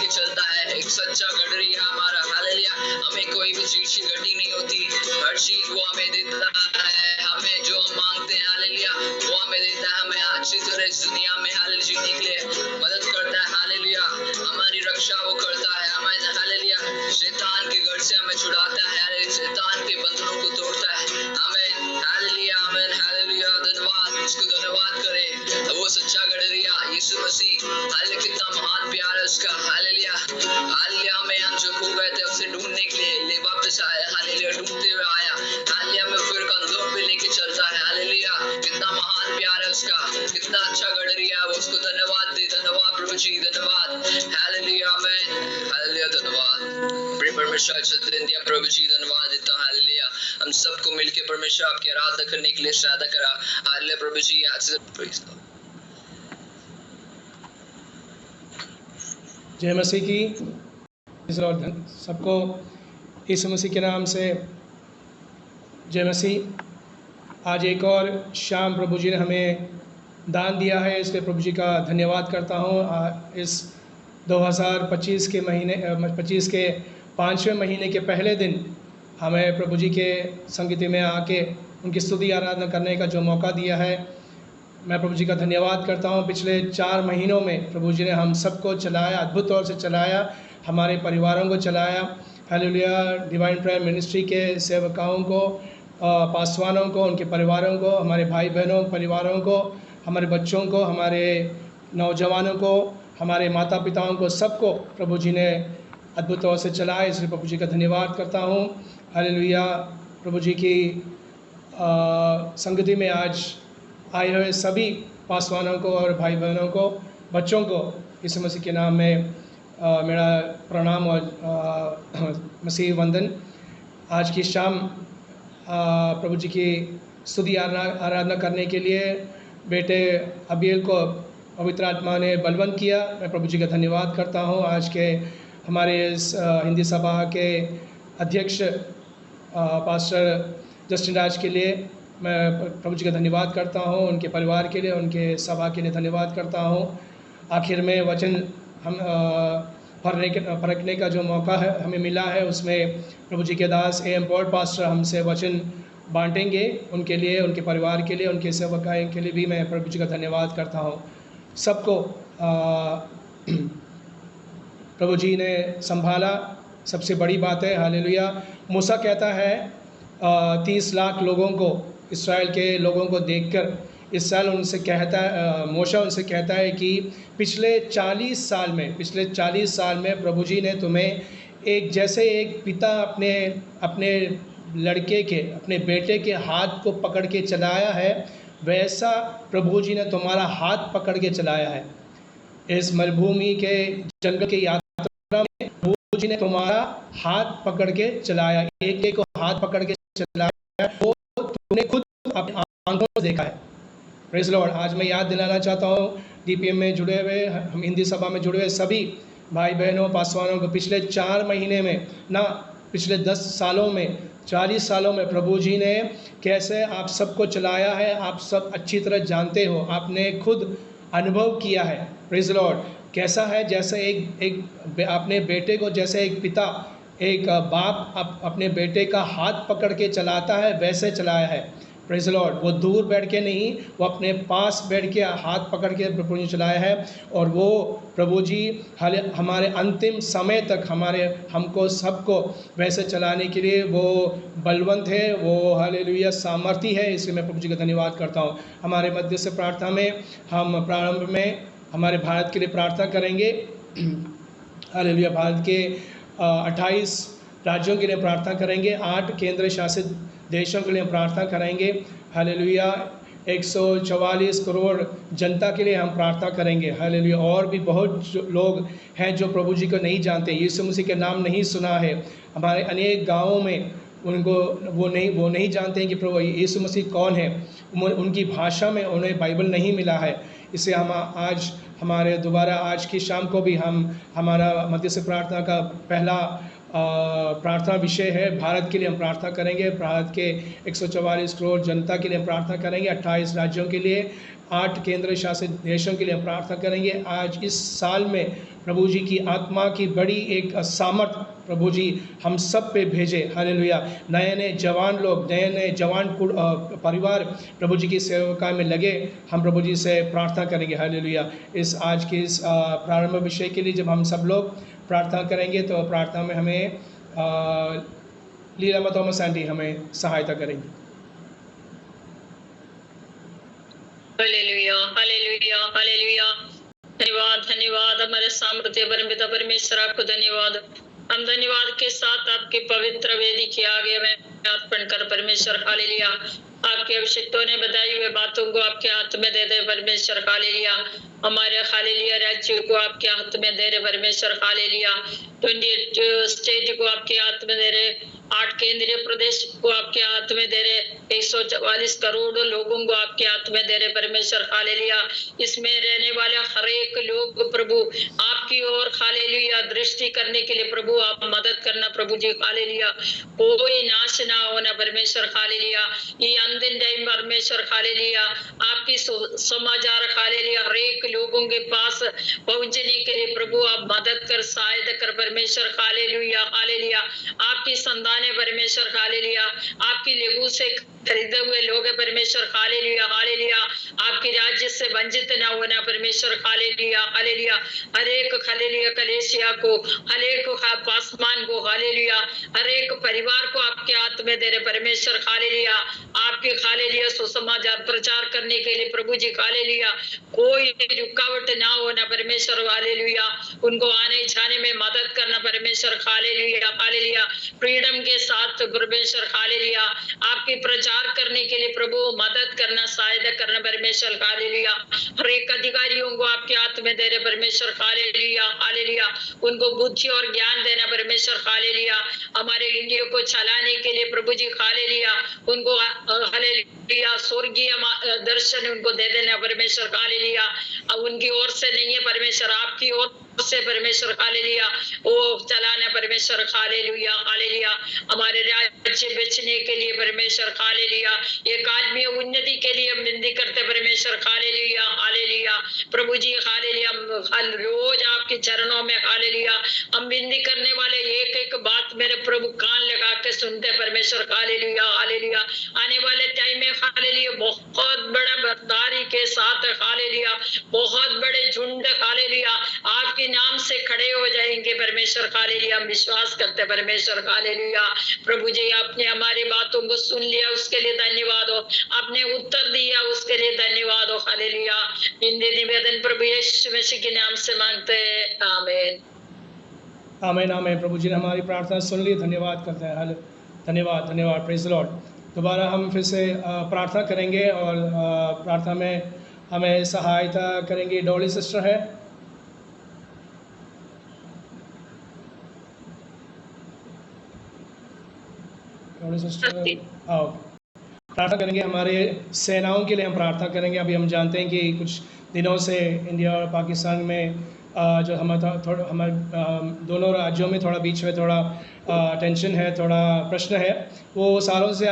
चलता है, एक सच्चा गडरिया हमारा, हालेलुया। हमें कोई भी चीज की घटी नहीं होती, हर चीज वो हमें देता है, हमें जो हम मांगते हैं हालेलुया वो हमें देता है, हमें अच्छी तरह इस दुनिया में हालेलुया जीने के लिए मदद करता है, हालेलुया। हमारी रक्षा वो करता है, हमें हालेलुया शैतान के घर से हमें छुड़ाता है, हालेलुया शैतान के बंधनों को तोड़ता है, हमें हालेलुया आमीन हालेलुया। धन्यवाद, उसको धन्यवाद करें। वो सच्चा गडरिया यीशु मसीह, हालेलुया कितना महान प्यार है उसका, हालेलुया हालेलुया। हमें हम जो खो गए थे उसे ढूंढने के लिए ले वापस आया, हालेलुया ढूंढते हुए आया, हालेलुया हमें फिर कंधों पे लेके चलता है, हालेलुया कितना महान प्यार है उसका, कितना अच्छा गडरिया है वो, उसको धन्यवाद दे। धन्यवाद प्रभु जी, धन्यवाद हालेलुया आमीन हालेलुया। धन्यवाद प्रिय परमेश्वर, दिया प्रभु जी धन्यवाद देता हूं, हालेलुया। हम सबको मिलके परमेश्वर आपकी आराधना करने के लिए श्राद्ध करा, हालेलुया प्रभु जी। आज से प्रेज द लॉर्ड। जय मसीह की। सबको यीशु मसीह के नाम से जय मसीह। आज एक और शाम प्रभु जी ने हमें दान दिया है, इसलिए प्रभु जी का धन्यवाद करता हूँ। इस 2025 के महीने 25 के 5वें महीने के पहले दिन हमें प्रभु जी के संगति में आके उनकी स्तुति आराधना करने का जो मौका दिया है, मैं प्रभु जी का धन्यवाद करता हूँ। पिछले 4 महीनों में प्रभु जी ने हम सबको चलाया, अद्भुत तौर से चलाया, हमारे परिवारों को चलाया, हालेलुया। डिवाइन प्रेयर मिनिस्ट्री के सेवकाओं को, पासवानों को, उनके परिवारों को, हमारे भाई बहनों परिवारों को, हमारे बच्चों को, हमारे नौजवानों को, हमारे माता पिताओं को, सबको प्रभु जी ने अद्भुत तौर से चलाया, इसलिए प्रभु जी का धन्यवाद करता हूँ, हालेलुया। प्रभु जी की संगति में आज आए हुए सभी पासवानों को और भाई बहनों को, बच्चों को यीशु मसीह के नाम में मेरा प्रणाम और मसीह वंदन। आज की शाम प्रभु जी की स्तुति आराधना करने के लिए बेटे अबील को पवित्र आत्मा ने बलवंत किया। मैं प्रभु जी का धन्यवाद करता हूँ। आज के हमारे इस हिंदी सभा के अध्यक्ष पास्टर जस्टिन राज के लिए मैं प्रभु जी का धन्यवाद करता हूँ, उनके परिवार के लिए, उनके सभा के लिए धन्यवाद करता हूँ। आखिर में वचन हम परखने का जो मौका है हमें मिला है, उसमें प्रभु जी के दास एम पॉल पास्टर हमसे वचन बांटेंगे। उनके लिए, उनके परिवार के लिए, उनके सेवकाएँ के लिए भी मैं प्रभु जी का धन्यवाद करता हूँ। सबको प्रभु जी ने संभाला, सबसे बड़ी बात है, हालेलुया। मूसा कहता है 30 लाख लोगों को, इस्राएल के लोगों को देखकर इसराइल उनसे कहता है, मूसा उनसे कहता है कि पिछले 40 साल में प्रभु जी ने तुम्हें एक जैसे एक पिता अपने लड़के के, अपने बेटे के हाथ को पकड़ के चलाया है, वैसा प्रभु जी ने तुम्हारा हाथ पकड़ के चलाया है। इस मरुभूमि के जंगल की यात्रा में प्रभु जी ने तुम्हारा हाथ पकड़ के चलाया, एक को हाथ पकड़ के चलाया, वो तुमने खुद अपनी आंखों से देखा है। Praise Lord. आज मैं याद दिलाना चाहता हूँ डीपीएम में जुड़े हुए, हम हिंदी सभा में जुड़े हुए सभी भाई बहनों पासवानों को, पिछले 4 महीने में ना, पिछले 10 सालों में, 40 सालों में प्रभु जी ने कैसे आप सबको चलाया है, आप सब अच्छी तरह जानते हो, आपने खुद अनुभव किया है। Praise Lord. कैसा है, जैसे एक अपने बेटे को, जैसे एक पिता, एक बाप अपने बेटे का हाथ पकड़ के चलाता है, वैसे चलाया है। Praise Lord. वो दूर बैठ के नहीं, वो अपने पास बैठ के हाथ पकड़ के प्रभु जी चलाया है, और वो प्रभु जी हमारे अंतिम समय तक हमको सबको वैसे चलाने के लिए वो बलवंत है, वो हालेलुया सामर्थी है। इसलिए मैं प्रभु जी का धन्यवाद करता हूँ। हमारे मध्य से प्रार्थना में हम प्रारंभ में हमारे भारत के लिए प्रार्थना करेंगे। हालेलुया। भारत के 28 राज्यों के लिए प्रार्थना करेंगे, 8 केंद्र शासित देशों के लिए प्रार्थना करेंगे। हालेलुया। 144 करोड़ जनता के लिए हम प्रार्थना करेंगे। हालेलुया। और भी बहुत लोग हैं जो प्रभु जी को नहीं जानते, यीशु मसीह के नाम नहीं सुना है। हमारे अनेक गांवों में उनको वो नहीं जानते हैं कि प्रभु यीशु मसीह कौन है, उनकी भाषा में उन्हें बाइबल नहीं मिला है। इसे हम आज हमारे दोबारा आज की शाम को भी हमारा मध्य से प्रार्थना का पहला प्रार्थना विषय है, भारत के लिए हम प्रार्थना करेंगे। भारत के 144 करोड़ जनता के लिए हम प्रार्थना करेंगे, 28 राज्यों के लिए, 8 केंद्र शासित देशों के लिए हम प्रार्थना करेंगे। आज इस साल में प्रभु जी की आत्मा की बड़ी एक सामर्थ प्रभु जी हम सब पे भेजे। हालेलुया। नए नए जवान लोग, नए नए जवान परिवार प्रभु जी की सेवका में लगे, हम प्रभु जी से प्रार्थना करेंगे। हालेलुया। इस आज के इस प्रारंभ विषय के लिए जब हम सब लोग प्रार्थना करेंगे तो प्रार्थना में हमें लीला थॉमस आंटी हमें सहायता करेंगी। Hallelujah, hallelujah, hallelujah. धन्यवाद, धन्यवाद हमारे सामर्थ्य परमपिता परमेश्वर, आपको धन्यवाद। हम धन्यवाद के साथ आपकी पवित्र वेदी के आगे में अर्पण कर परमेश्वर। हालेलुया। आपके अभिषिक्तों ने बताई हुए बातों को आपके हाथ में दे दे परमेश्वर। हालेलुया। हमारे हालेलुया राज्य को आपके हाथ में दे रहे परमेश्वर। हालेलुया। 28 स्टेट को आपके हाथ में दे रहे, 8 केंद्रीय प्रदेश को आपके हाथ में दे रहे, 144 करोड़ लोगों को आपके हाथ में दे रहे परमेश्वर। हालेलुया। इसमें रहने वाले हर एक लोग प्रभु आपकी ओर हालेलुया दृष्टि करने के लिए प्रभु आप मदद करना प्रभु जी। हालेलुया। कोई नाश ना होना परमेश्वर। हालेलुया। ये अंतिम टाइम परमेश्वर। हालेलुया। आपकी समाचार हालेलुया हर एक लोगों के पास पहुंचने के लिए प्रभु आप मदद कर, सहायता कर परमेश्वर। Hallelujah, hallelujah. आपकी संतानें परमेश्वर। हालेलुया। आपकी लेगू से खरीदे हुए लोग है परमेश्वर। Hallelujah, hallelujah. आपके राज्य से वंचित ना होना परमेश्वर। Hallelujah, hallelujah. हर एक हालेलुया कलेसिया को, हर एक पासमान को, हालेलुया हर एक परिवार को आपके हाथ में दे रहे परमेश्वर। हालेलुया। आपके हालेलुया सुसमाचार प्रचार करने के लिए प्रभु जी हालेलुया कोई रुकावट ना होना परमेश्वर। हालेलुया। उनको आने जाने में मदद करना परमेश्वर। Hallelujah, hallelujah. फ्रीडम के साथ परमेश्वर। हालेलुया। आपकी प्रचार करने के लिए प्रभु मदद करना, सहायता करना परमेश्वर। हालेलुया। हर एक अधिकारियों को आपके हाथ में दे रहे परमेश्वर। Hallelujah, hallelujah. उनको बुद्धि और ज्ञान देना परमेश्वर। हालेलुया। हमारे इंडिया को चलाने के लिए प्रभु जी हालेलुया उनको हालेलुया स्वर्गीय दर्शन उनको दे देना परमेश्वर। हालेलुया। अब उनकी ओर से नहीं है परमेश्वर, आपकी ओर से परमेश्वर। हालेलुया। ओ चलाना परमेश्वर। Hallelujah, hallelujah. हमारे राज्य बेचने के लिए परमेश्वर। हालेलुया। एक आदमी उन्नति के लिए हम विनती करते परमेश्वर। Hallelujah, hallelujah. प्रभु जी हालेलुया रोज आपके चरणों में हालेलुया हम विनती करने वाले एक एक बात मेरे प्रभु कान लगा के सुनते परमेश्वर। Hallelujah, hallelujah. आने वाले टाइम में हालेलुया बहुत बड़ा बर्दारी के साथ हालेलुया बहुत बड़े झुंड हालेलुया आपके नाम से खड़े हो जाएंगे परमेश्वर। हालेलुया हम विश्वास करते परमेश्वर। हालेलुया। प्रभु जी आपने हमारी बातों को सुन लिया उसके लिए धन्यवाद हो, आपने उत्तर दिया उसके लिए धन्यवाद हो। हालेलुया। हिंदी निवेदन प्रभु यीशु मसीह के नाम से मांगते हैं, आमीन। आमीन, आमीन। प्रभु जी ने हमारी प्रार्थना सुन ली, धन्यवाद करते हैं। हाल धन्यवाद, धन्यवाद। Praise the Lord. दोबारा हम फिर से प्रार्थना करेंगे और प्रार्थना में हमें सहायता करेंगी डॉली सिस्टर है। डॉली सिस्टर आओ। प्रार्थना करेंगे हमारे सेनाओं के लिए, हम प्रार्थना करेंगे। अभी हम जानते हैं कि कुछ दिनों से इंडिया और पाकिस्तान में जो हमारे दोनों राज्यों में थोड़ा बीच में थोड़ा टेंशन है, थोड़ा प्रश्न है, वो सालों से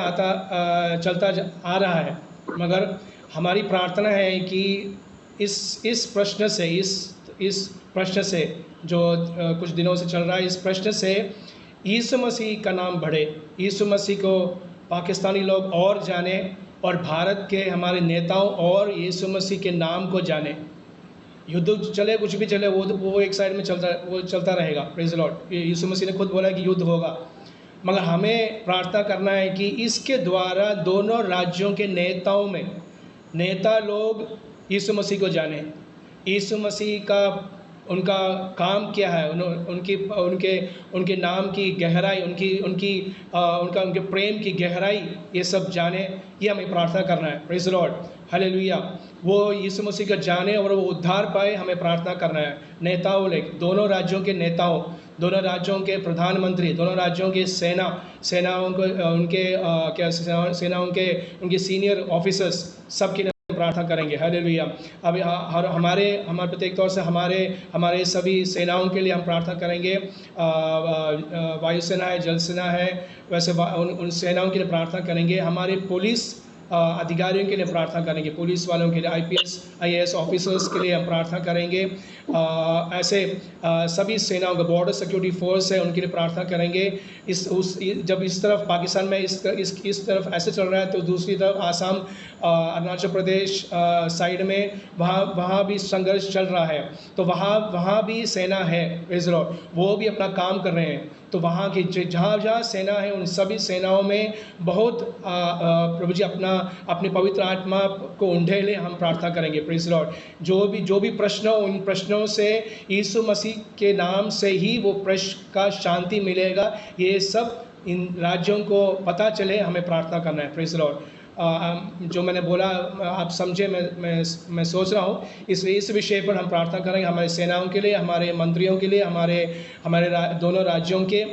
चलता आ रहा है। मगर हमारी प्रार्थना है कि इस प्रश्न से इस प्रश्न से जो कुछ दिनों से चल रहा है, इस प्रश्न से यीशु मसीह का नाम बढ़े, यीशु मसीह को पाकिस्तानी लोग और जाने और भारत के हमारे नेताओं और यीशु मसीह के नाम को जाने। युद्ध चले कुछ भी चले वो एक साइड में चलता रहेगा। Praise the lord. यीशु मसीह ने खुद बोला कि युद्ध होगा, मगर हमें प्रार्थना करना है कि इसके द्वारा दोनों राज्यों के नेता लोग यीशु मसीह को जाने, यीशु मसीह का उनका काम क्या है, उनके नाम की गहराई, उनके प्रेम की गहराई, ये सब जाने। ये हमें प्रार्थना करना है। Praise the Lord. हालेलुया। वो यीशु मसीह का जाने और वो उद्धार पाए, हमें प्रार्थना करना है। नेताओं ने, दोनों राज्यों के नेताओं, दोनों राज्यों के प्रधानमंत्री, दोनों राज्यों के सेनाओं को उनके सीनियर ऑफिसर्स सबकी प्रार्थना करेंगे। हालेलुया। अब हमारे प्रत्येक तौर से हमारे सभी सेनाओं के लिए हम प्रार्थना करेंगे। वायुसेना है, जल सेना है, वैसे उन सेनाओं के लिए प्रार्थना करेंगे। हमारे पुलिस अधिकारियों के लिए प्रार्थना करेंगे, पुलिस वालों के लिए, IPS IAS ऑफिसर्स के लिए हम प्रार्थना करेंगे। ऐसे सभी सेनाओं का, बॉर्डर सिक्योरिटी फोर्स है, उनके लिए प्रार्थना करेंगे। जब इस तरफ पाकिस्तान में इस तरफ ऐसे चल रहा है, तो दूसरी तरफ आसाम, अरुणाचल प्रदेश साइड में वहाँ भी संघर्ष चल रहा है, तो वहाँ भी सेना है इजराइल, वो भी अपना काम कर रहे हैं। तो वहाँ की जहाँ सेना है, उन सभी सेनाओं में बहुत प्रभु जी अपनी पवित्र आत्मा को उंडेले हम प्रार्थना करेंगे। Praise Lord. जो भी प्रश्न, उन प्रश्नों से यीशु मसीह के नाम से ही वो प्रश्न का शांति मिलेगा, ये सब इन राज्यों को पता चले, हमें प्रार्थना करना है। Praise Lord. जो मैंने बोला आप समझे, मैं सोच रहा हूँ, इसलिए इस विषय पर हम प्रार्थना करेंगे, हमारे सेनाओं के लिए, हमारे मंत्रियों के लिए, हमारे दोनों राज्यों के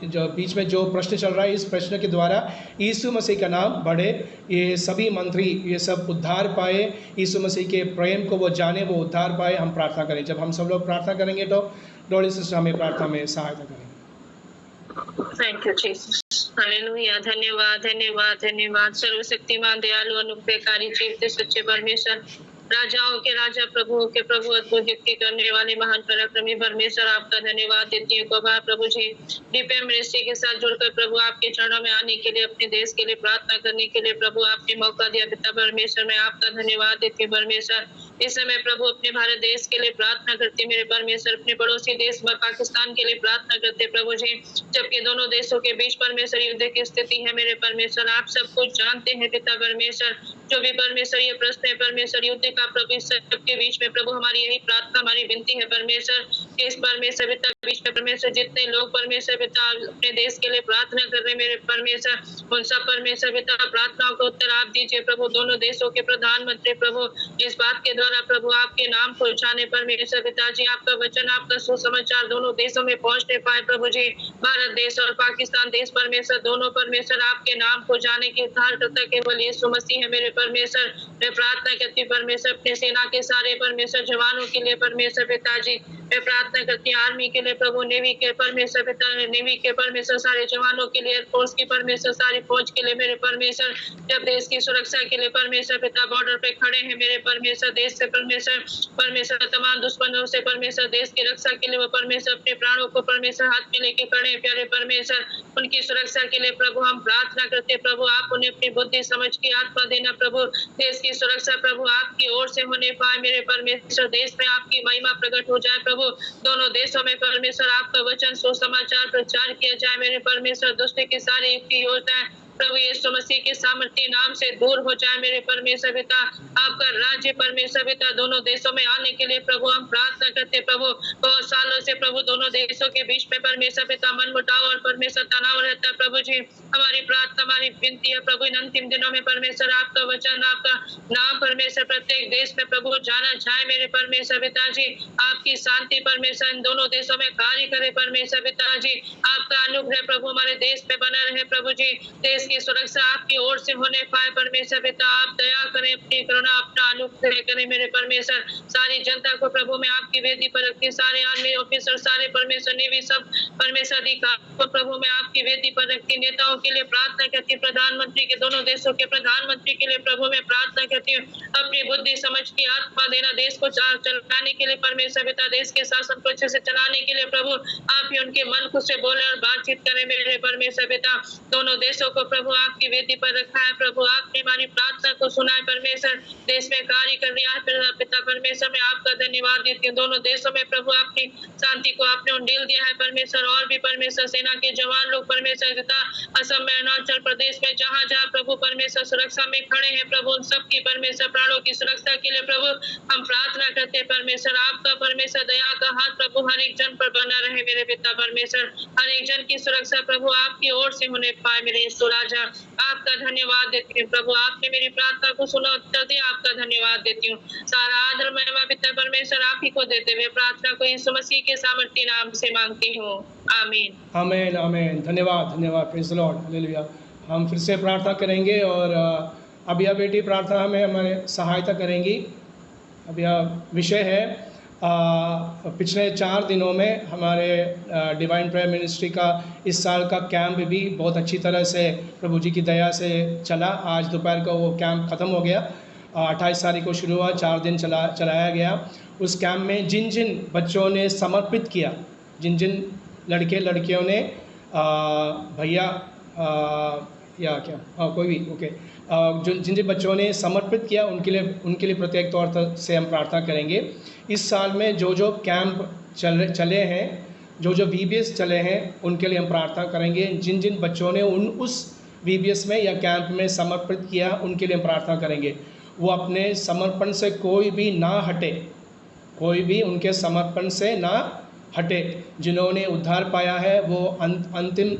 जो बीच में जो प्रश्न चल रहा है, इस प्रश्न के द्वारा यीशु मसीह का नाम बढ़े, ये सभी मंत्री ये सब उद्धार पाए, यीशु मसीह के प्रेम को वो जाने, वो उद्धार पाए, हम प्रार्थना करें। जब हम सब लोग प्रार्थना करेंगे तो डॉली सिस्टर हमें प्रार्थना में सहायता करेंगे। Thank you Jesus. हालेलुया। धन्यवाद धन्यवाद धन्यवाद। सर्वशक्तिमान दयालु अनुग्रहकारी जीवते सच्चे परमेश्वर, राजाओं के राजा, प्रभुओं के प्रभु, अद्भुत युक्ति करने वाले महान पराक्रमी परमेश्वर, आपका धन्यवाद देती हूँ प्रभु जी। दीपे मिनिस्ट्री के साथ जुड़कर प्रभु आपके चरणों में आने के लिए, अपने देश के लिए प्रार्थना करने के लिए प्रभु आपने मौका दिया पिता परमेश्वर, मैं आपका धन्यवाद देती हूँ परमेश्वर। इस समय प्रभु अपने भारत देश के लिए प्रार्थना करते मेरे परमेश्वर, अपने पड़ोसी देश में पाकिस्तान के लिए प्रार्थना करते प्रभु जी, जबकि दोनों देशों के बीच परमेश्वर युद्ध की स्थिति है मेरे परमेश्वर, आप सब कुछ जानते हैं पिता परमेश्वर। जो भी परमेश्वर ये प्रश्न है परमेश्वर युद्ध का प्रभु, इस सबके बीच में प्रभु हमारी यही प्रार्थना, हमारी विनती है परमेश्वर। इस परमेश्वर पिता बीच में परमेश्वर जितने लोग परमेश्वर पिता अपने देश के लिए प्रार्थना कर रहे मेरे परमेश्वर, उन सब परमेश्वर पिता प्रार्थनाओं को उत्तर आप दीजिए प्रभु। दोनों देशों के प्रधानमंत्री प्रभु इस बात के द्वारा प्रभु आपके नाम को जाने परमेश्वर पिताजी, आपका वचन, आपका सुसमाचार दोनों देशों में पहुंचने पाए प्रभु जी। भारत देश और पाकिस्तान देश परमेश्वर दोनों परमेश्वर आपके नाम को जाने के उद्धारकर्ता केवल यीशु मसीह है मेरे परमेश्वर। मैं प्रार्थना करती हूँ परमेश्वर अपने सेना के सारे परमेश्वर जवानों के लिए परमेश्वर पिताजी, मैं प्रार्थना करती हूँ आर्मी के लिए प्रभु, नेवी के परमेश्वर पिता, नेवी के परमेश्वर सारे जवानों के लिए, एयरफोर्स की परमेश्वर सारी फौज के लिए मेरे परमेश्वर, जब देश की सुरक्षा के लिए परमेश्वर पिता बॉर्डर पे खड़े हैं मेरे परमेश्वर, देश से परमेश्वर तमाम दुश्मनों से परमेश्वर देश की रक्षा के लिए वो परमेश्वर अपने प्राणों को परमेश्वर हाथ में लेके खड़े हैं प्यारे परमेश्वर, उनकी सुरक्षा के लिए प्रभु हम प्रार्थना करते प्रभु, आप उन्हें अपनी बुद्धि समझ की आत्मा देना प्रभु, देश की सुरक्षा प्रभु आपकी ओर से होने पाए मेरे परमेश्वर, देश में आपकी महिमा प्रकट हो जाए प्रभु, दोनों देशों में परमेश्वर आपका वचन सुसमाचार प्रचार किया जाए मेरे परमेश्वर, दुष्ट की सारी युक्ति योजनाएं प्रभु यीशु मसीह के सामर्थ्य नाम से दूर हो जाए मेरे परमेश्वर पिता, आपका राज्य परमेश्वर पिता दोनों देशों में आने के लिए प्रभु हम प्रार्थना करते प्रभु। बहुत सालों से प्रभु दोनों देशों के बीच में परमेश्वर पिता मनमुटाव और परमेश्वर तनाव रहता है प्रभु जी, हमारी प्रार्थना हमारी विनती है प्रभु इन अंतिम दिनों में परमेश्वर आपका वचन आपका नाम परमेश्वर प्रत्येक देश में प्रभु जाना जाए मेरे परमेश्वर पिताजी, आपकी शांति परमेश्वर इन दोनों देशों में कार्य करे परमेश्वर पिताजी, आपका अनुग्रह प्रभु हमारे देश में बना रहे प्रभु जी, देश की सुरक्षा आपकी ओर से होने पाए परमेश्वर पिता, आप दया करें, अपनी करुणा अपना अनुग्रह करें मेरे परमेश्वर, सारी जनता को प्रभु मैं आपकी वेदी पर रखती, सारे आर्मी ऑफिसर सारे परमेश्वर नेवी सब परमेश्वर अधिकारी को प्रभु मैं आपकी वेदी पर रखती, नेताओं के लिए प्रार्थना करती, प्रधानमंत्री के दोनों देशों के प्रधानमंत्री के लिए प्रभु मैं प्रार्थना करती हूँ, अपनी बुद्धि समझ की आत्मा देना, देश को चलाने के लिए परमेश्वर पिता, देश के शासन को अच्छे से चलाने के लिए प्रभु आप ही उनके मन खुद से बोले और बातचीत करें मेरे परमेश्वर पिता, दोनों देशों को प्रभु आपकी वेदी पर रखा है प्रभु, आपने हमारी प्रार्थना को सुना है परमेश्वर, देश में कार्य कर रहा है पिता परमेश्वर, मैं आपका धन्यवाद देती हूँ, दोनों देशों में प्रभु आपकी शांति को आपने उंडेल दिया है परमेश्वर, और भी परमेश्वर सेना के जवान लोग परमेश्वर पिता असम में अरुणाचल प्रदेश में जहाँ जहाँ प्रभु परमेश्वर सुरक्षा में खड़े हैं प्रभु, उन सबकी परमेश्वर प्राणों की सुरक्षा के लिए प्रभु हम प्रार्थना करते हैं परमेश्वर, आपका परमेश्वर दया का हाथ प्रभु हर एक जन पर बना रहे मेरे पिता परमेश्वर, हर एक जन की सुरक्षा प्रभु आपकी ओर से होने पाए मेरे यीशु राजा, आपका धन्यवाद देती हूँ प्रभु, आपने मेरी प्रार्थना को सुना उत्तर दिया, आपका धन्यवाद देती हूँ, सारा आदर महिमा पिता परमेश्वर आप ही को देते हुए प्रार्थना को यीशु मसीह के सामर्थ्य नाम से मांगती हूँ, आमीन आमीन आमीन। धन्यवाद धन्यवाद, प्रेज़ द लॉर्ड, हालेलुया। हम फिर से प्रार्थना करेंगे और अभिया बेटी प्रार्थना में हमारे सहायता करेंगी। अभिया विषय है पिछले 4 दिनों में हमारे डिवाइन प्रेयर मिनिस्ट्री का इस साल का कैंप भी बहुत अच्छी तरह से प्रभु जी की दया से चला। आज दोपहर को वो कैंप ख़त्म हो गया। 28 तारीख को शुरू हुआ, 4 दिन चलाया गया। उस कैंप में जिन जिन बच्चों ने समर्पित किया, जिन जिन लड़के लड़कियों ने भैया या क्या कोई भी ओके जिन जिन बच्चों ने समर्पित किया उनके लिए प्रत्येक तौर से हम प्रार्थना करेंगे। इस साल में जो कैंप चले हैं, जो VBS चले हैं, उनके लिए हम प्रार्थना करेंगे। जिन जिन बच्चों ने उस VBS में या कैंप में समर्पित किया उनके लिए हम प्रार्थना करेंगे। वो अपने समर्पण से कोई भी ना हटे, कोई भी उनके समर्पण से ना हटे। जिन्होंने उद्धार पाया है वो अंतिम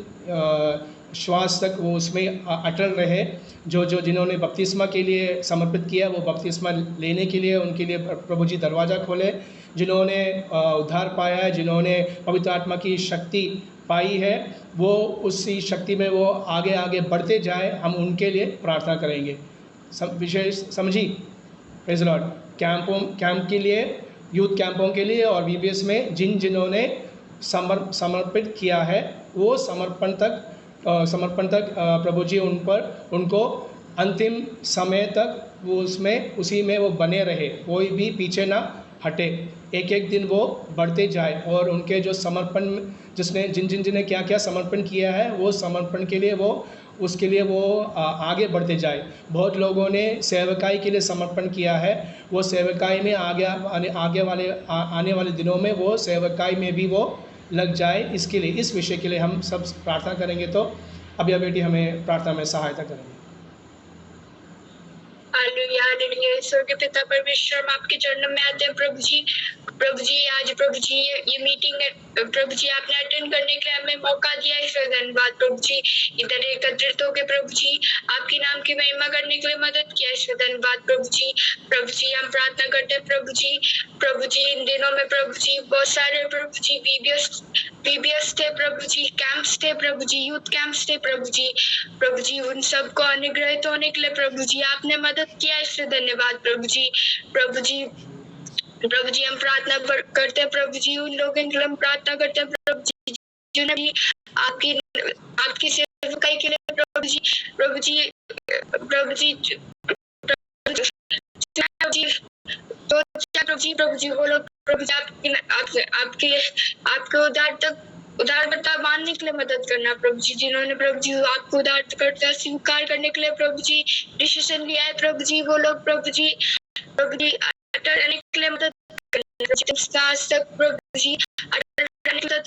श्वास तक वो उसमें अटल रहे। जिन्होंने बपतिस्मा के लिए समर्पित किया वो बपतिस्मा लेने के लिए उनके लिए प्रभु जी दरवाज़ा खोले। जिन्होंने उद्धार पाया है, जिन्होंने पवित्र आत्मा की शक्ति पाई है, वो उसी शक्ति में वो आगे आगे बढ़ते जाए, हम उनके लिए प्रार्थना करेंगे। विशेष समझी प्रेज़ द लॉर्ड। कैंप के लिए, यूथ कैंपों के लिए और VBS में जिन्होंने समर्पित किया है वो समर्पण तक प्रभु जी उनको अंतिम समय तक वो उसी में वो बने रहे, कोई भी पीछे ना हटे। एक दिन वो बढ़ते जाए और उनके जो समर्पण जिन्हें क्या क्या समर्पण किया है वो समर्पण के लिए उसके लिए वो आगे बढ़ते जाए। बहुत लोगों ने सेवकाई के लिए समर्पण किया है, वो सेवकाई में आने वाले दिनों में वो सेवकाई में भी वो लग जाए। इसके लिए, इस विषय के लिए हम सब प्रार्थना करेंगे। तो अभी बेटी हमें प्रार्थना में सहायता करेंगे। Hallelujah hallelujah. स्वर्गीय पिता परमेश्वर, हम आपके चरणों में आते हैं प्रभु जी। आज प्रभु जी ये मीटिंग प्रभु जी आपने अटेंड करने के लिए हमें मौका दिया, इसलिए धन्यवाद प्रभु जी। इधर एकत्रित होकर प्रभु जी आपके नाम की महिमा करने के लिए मदद किया, इसलिए धन्यवाद प्रभु जी। हम प्रार्थना करते हैं प्रभु जी इन दिनों में प्रभु जी बहुत सारे प्रभु जी VBS थे प्रभु जी, कैंप्स थे प्रभु जी, यूथ कैंप्स थे प्रभु जी उन सबको अनुग्रहित होने के लिए प्रभु जी आपने मदद किया, इसलिए धन्यवाद प्रभु जी। हम प्रार्थना करते हैं प्रभु जी, उन लोगों के लिए हम प्रार्थना करते हैं प्रभु जी जिन्होंने आपकी सेवकाई के लिए प्रभु जी प्रभु जी वो लोग प्रभु जी आपके उदारता मानने के लिए मदद करना प्रभु जी। जिन्होंने प्रभु जी आपको उदारता स्वीकार करने के लिए प्रभु जी डिसीजन लिया है प्रभु जी, वो लोग प्रभु जी रहने के लिए मदद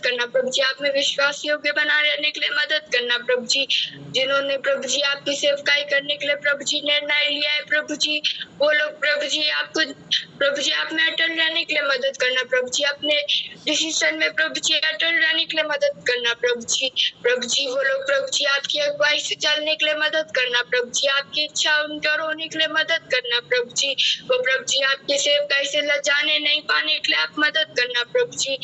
करना प्रभु जी, आप में विश्वास योग्य बना रहने के लिए मदद करना प्रभु जी। जिन्होंने प्रभु जी आपकी सेवकाई करने के लिए प्रभु जी निर्णय लिया है प्रभु जी, वो लोग प्रभु जी आप में अटल रहने के लिए मदद करना प्रभु जी। अपने डिसीजन में प्रभु जी अटल रहने के लिए मदद करना प्रभु जी। वो लोग प्रभु जी आपकी अगुवाई से चलने के लिए मदद करना प्रभु जी, आपकी इच्छा उनके और होने के लिए मदद करना प्रभु जी। वो प्रभु जी आपकी सेवकाई से लजाने नहीं पाने के लिए आप मदद करना प्रभु जी।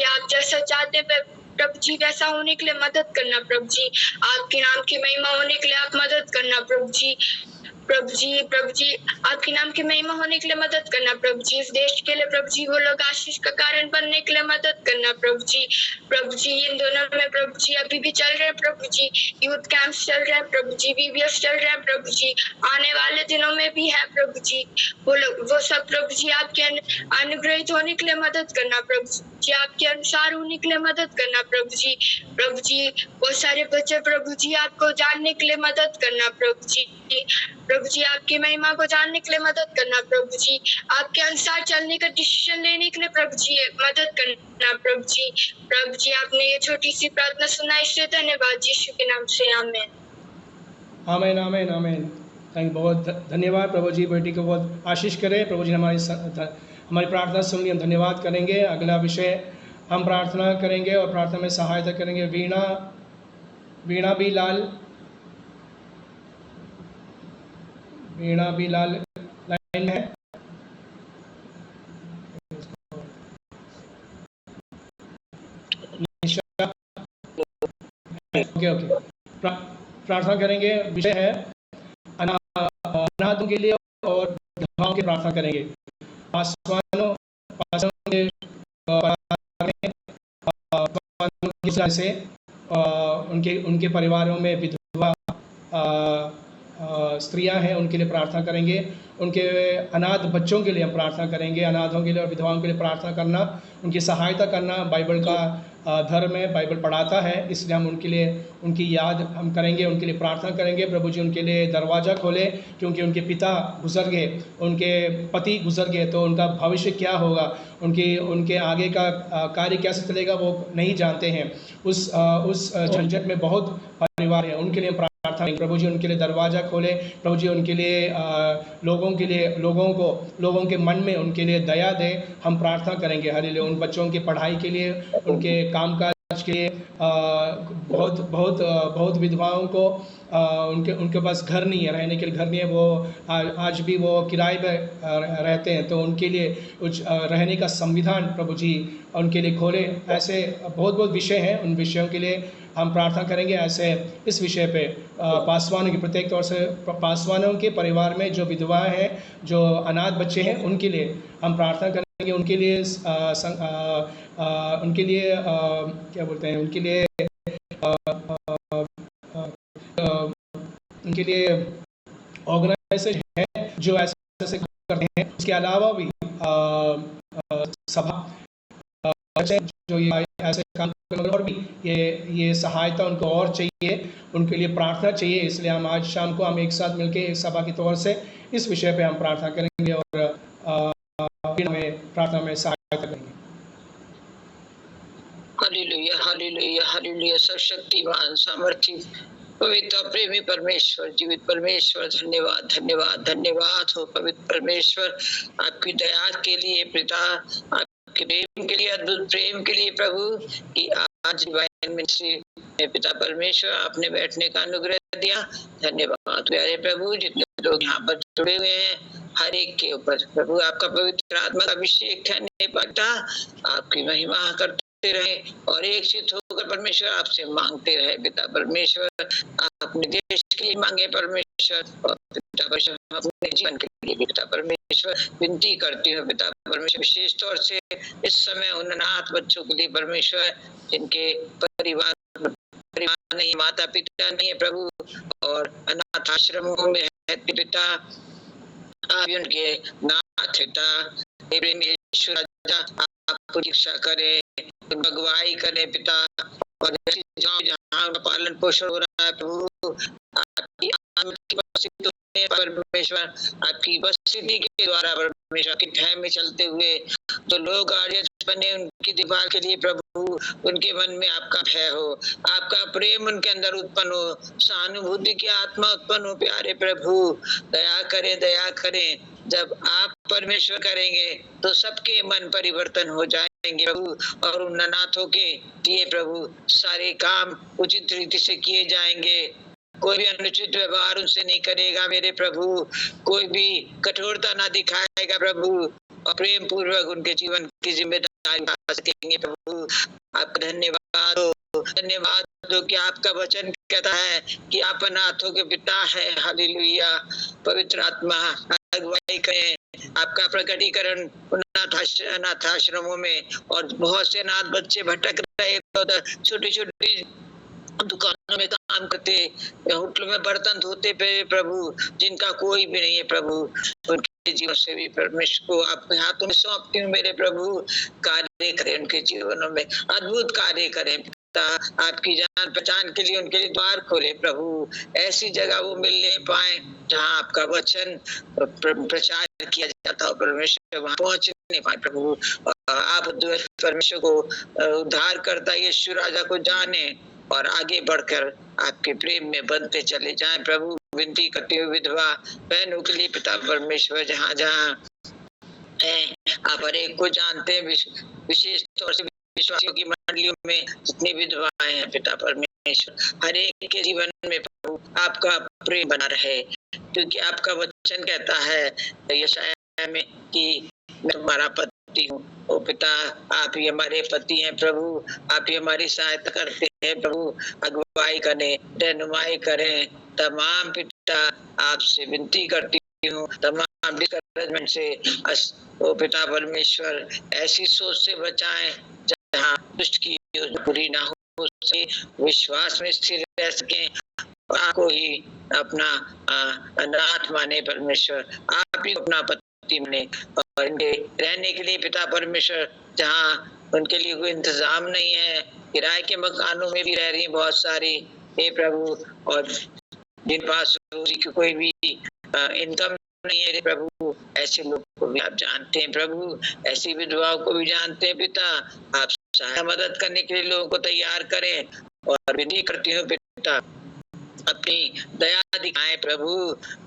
आप जैसा चाहते प्रभु जी वैसा होने के लिए मदद करना प्रभु जी। आपके नाम की महिमा होने के लिए आप मदद करना प्रभु जी। आपके नाम की महिमा होने के लिए मदद करना प्रभु जी। इस देश के लिए प्रभु जी वो लोग आशीष का कारण बनने के लिए मदद करना प्रभु जी। इन दोनों में प्रभु जी अभी भी चल रहे हैं प्रभु जी, यूथ कैंप्स चल रहे हैं प्रभु जी, VBS चल रहे हैं प्रभु जी, आने वाले दिनों में भी है प्रभु जी। वो सब प्रभु जी आपके अनुग्रहित होने के लिए मदद करना प्रभु जी, आपके अनुसार होने के लिए मदद करना प्रभु जी। बहुत सारे बच्चे प्रभु जी आपको जानने के लिए मदद करना प्रभु जी। आपकी महिमा को जानने के लिए मदद करना प्रभु जी, आपके अनुसार चलने का डिसीजन लेने के लिए प्रभु जी मदद करना प्रभु जी। आपने ये छोटी सी प्रार्थना सुना, इसलिए धन्यवाद यीशु के नाम से, आमीन आमीन आमीन आमीन। थैंक बहुत धन्यवाद प्रभु जी, बेटी को बहुत आशीष करें। प्रभु जी हमारी प्रार्थना सुन ली, हम धन्यवाद करेंगे। अगला विषय हम प्रार्थना करेंगे और प्रार्थना में सहायता करेंगे वीणा बी लाल लाइन में है। ओके प्रार्थना करेंगे। विषय है अनाथों के लिए और विधवाओं की प्रार्थना करेंगे। पासवानों पास्टरों के परिवार में किस तरह से उनके परिवारों में विधवा स्त्रियां हैं, उनके लिए प्रार्थना करेंगे। उनके अनाथ बच्चों के लिए हम प्रार्थना करेंगे, अनाथों के लिए और विधवाओं के लिए प्रार्थना करना, उनकी सहायता करना। बाइबल का धर्म है, बाइबल पढ़ाता है, इसलिए हम उनके लिए उनकी याद हम करेंगे, उनके लिए प्रार्थना करेंगे। प्रभु जी उनके लिए दरवाज़ा खोले, क्योंकि उनके पिता गुजर गए, उनके पति गुजर गए, तो उनका भविष्य क्या होगा, उनके आगे का कार्य कैसे चलेगा वो नहीं जानते हैं। उस झंझट में बहुत परिवार है, उनके लिए प्रार्थना। प्रभु जी उनके लिए दरवाज़ा खोले, प्रभु जी उनके लिए लोगों के मन में उनके लिए दया दे, हम प्रार्थना करेंगे। हालेलुया। उन बच्चों की पढ़ाई के लिए, उनके कामकाज के लिए, बहुत विधवाओं को उनके पास घर नहीं है, रहने के लिए घर नहीं है, वो आज भी वो किराए पर रहते हैं, तो उनके लिए कुछ रहने का संविधान प्रभु जी उनके लिए खोले। ऐसे बहुत विषय हैं, उन विषयों के लिए हम प्रार्थना करेंगे। ऐसे इस विषय पे पासवानों की, प्रत्येक तौर से पासवानों के परिवार में जो विधवाएं हैं, जो अनाथ बच्चे हैं, उनके लिए हम प्रार्थना करेंगे। उनके लिए क्या बोलते हैं, उनके लिए ऑर्गेनाइजेशन है जो ऐसे करते हैं। उसके अलावा भी सभा जो ये ऐसे काम करने, और भी ये सहायता उनको और चाहिए, उनके लिए प्रार्थना चाहिए। इसलिए हम आज शाम को हम एक साथ मिलकर एक सभा की तौर से इस विषय पे हम प्रार्थना करेंगे और हमें प्रार्थना में सहायता करेंगे। Hallelujah, hallelujah, hallelujah. सर्वशक्तिमान, सामर्थी, पवित्र प्रेमी परमेश्वर, जीवित परमेश्वर, धन्यवाद, धन्यवाद, धन्यवाद हो पवित्र परमेश्वर, आपकी दया के लिए पिता, आपके प्रेम के लिए, अद्भुत प्रेम के लिए प्रभु, कि आज डिवाइन मिनिस्ट्री में पिता परमेश्वर आपने बैठने का अनुग्रह दिया। धन्यवाद प्यारे प्रभु, जितने लोग यहाँ पर जुड़े हुए हैं हर एक के ऊपर प्रभु आपका पवित्र आत्मा का अभिषेक ठहरने पाता, आपकी महिमा करते रहे और एक चित होकर परमेश्वर आपसे मांगते रहे। पिता परमेश्वर अपने देश के लिए मांगे परमेश्वर, और पिता परमेश्वर अपने जीवन के लिए पिता परमेश्वर विनती करती हूँ। पिता परमेश्वर विशेष तौर से इस समय उन अनाथ बच्चों के लिए परमेश्वर, जिनके परिवार नहीं, माता पिता नहीं है प्रभु, और अनाथ आश्रमों में रहते पिता, आप उनके नाथ पिता आपको शिक्षा करे, अगुवाई करे पिता, और जहाँ पालन पोषण हो रहा है प्रभु, आपकी परमेश्वर, आपकी उपस्थिति के द्वारा परमेश्वर की ठहर में चलते हुए तो लोग आर्य बने, उनकी देखभाल के लिए प्रभु उनके मन में आपका भय हो, आपका प्रेम उनके अंदर उत्पन्न हो, सहानुभूति की आत्मा उत्पन्न हो। प्यारे प्रभु दया करें, दया करें। जब आप परमेश्वर करेंगे तो सबके मन परिवर्तन हो जाएंगे प्रभु, और उन अनाथों के लिए प्रभु सारे काम उचित रीति से किए जाएंगे। कोई भी अनुचित व्यवहार उनसे नहीं करेगा मेरे प्रभु, कोई भी कठोरता ना दिखाएगा प्रभु, और प्रेम पूर्वक उनके जीवन की जिम्मेदारी उठा सकेंगे प्रभु। आपका धन्यवाद हो, धन्यवाद हो कि आपका वचन कहता है कि आप अनाथों के पिता है। हालेलुया। पवित्र आत्मा अगुवाई करें, आपका प्रकटीकरण अनाथ आश्रमों में, और बहुत से अनाथ बच्चे भटक रहे, छोटी छोटी दुकानों में काम करते, होटलों में बर्तन धोते पे प्रभु, जिनका कोई भी नहीं है प्रभु, उनके जीवन से भी परमेश्वर को आपके हाथों में सौंपती हूँ मेरे प्रभु। कार्य करें उनके जीवनों में, अद्भुत कार्य करें पिता, आपकी जान पहचान के लिए उनके लिए द्वार खोले प्रभु। ऐसी जगह वो मिलने पाए जहाँ आपका वचन प्रचार किया जाता हो परमेश्वर, वहाँ पहुँच नहीं पाए प्रभु। आप परमेश्वर को उद्धार करता यीशु राजा को जाने और आगे बढ़कर आपके प्रेम में बनते चले जाएं प्रभु। विनती करते हुए विधवा बहनों के लिए पिता परमेश्वर जहाँ जहाँ है आप हर एक को जानते हैं, विशेष तौर से विश्वासियों की मंडलियों में जितनी विधवाएं हैं पिता परमेश्वर, हर एक के जीवन में प्रभु आपका प्रेम बना रहे, क्योंकि आपका वचन कहता है यशायाह में कि मैं तुम्हारा पति हूँ। ओ पिता आप ही हमारे पति हैं प्रभु, आप ही हमारी सहायता करते हैं प्रभु, अगुवाई करें, रहनुमाई करें। तमाम पिता आपसे विनती करती हूँ तमाम डिस्करेजमेंट से। ओ पिता परमेश्वर, ऐसी सोच से बचाएं जहाँ दुष्ट की योजना पूरी ना हो सके, विश्वास में स्थिर रह सके, आपको ही अपना अनाथ माने परमेश्वर, आप ही अपना पति माने, और इनके रहने के लिए पिता परमेश्वर जहाँ उनके लिए कोई इंतजाम नहीं है, किराए के मकानों में भी रह रही बहुत सारी हे प्रभु, और जिन पास रोजी की कोई भी इनकम नहीं है प्रभु, ऐसे लोग को भी आप जानते हैं प्रभु, ऐसी विधवाओं को भी जानते हैं पिता। आप सहायता मदद करने के लिए लोगों को तैयार करें, और विनती करती हूँ पिता अपनी दया दिखाएं प्रभु,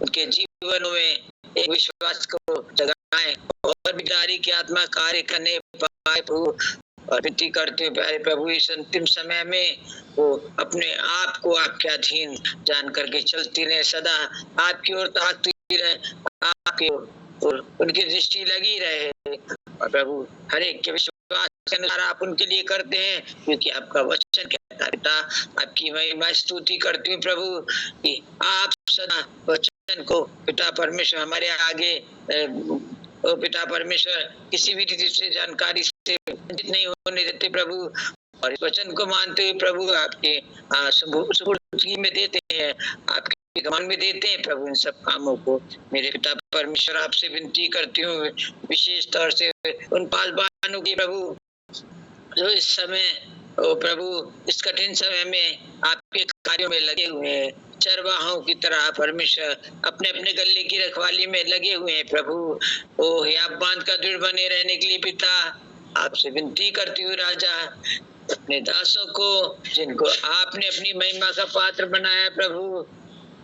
उनके जीवन में एक विश्वास को जगाएं और बिचारी की आत्मा कार्य करने पाए प्रभु। और विनती करते हुए प्यारे प्रभु इस अंतिम समय में वो अपने आप को आपके अधीन जान करके चलती रहे, सदा आपकी ओर ताकती रहे, आपकी ओर उनकी दृष्टि लगी रहे, और प्रभु हर एक के विश्वास के अनुसार आप उनके लिए करते हैं, क्योंकि आपका वचन कहता है पिता। आपकी महिमा स्तुति करती हूँ प्रभु कि आप सदा वचन को पिता परमेश्वर हमारे आगे ओ पिता परमेश्वर किसी भी रीति से जानकारी से वंचित नहीं होने देते प्रभु, और इस वचन को मानते हुए प्रभु आपके सुपुर्दगी में देते हैं, आपके गमान में देते हैं प्रभु इन सब कामों को। मेरे पिता परमेश्वर आपसे विनती करती हूँ विशेष तौर से उन पासवानों की प्रभु जो इस समय ओ प्रभु इस कठिन समय में आपके कार्यों में लगे हुए हैं, चरवाहों की तरह परमेश्वर अपने अपने गले की रखवाली में लगे हुए हैं प्रभु। ओ हे आप बांध का दृढ़ बने रहने के लिए पिता आपसे विनती करती हूँ राजा, अपने दासों को जिनको आपने अपनी महिमा का पात्र बनाया प्रभु,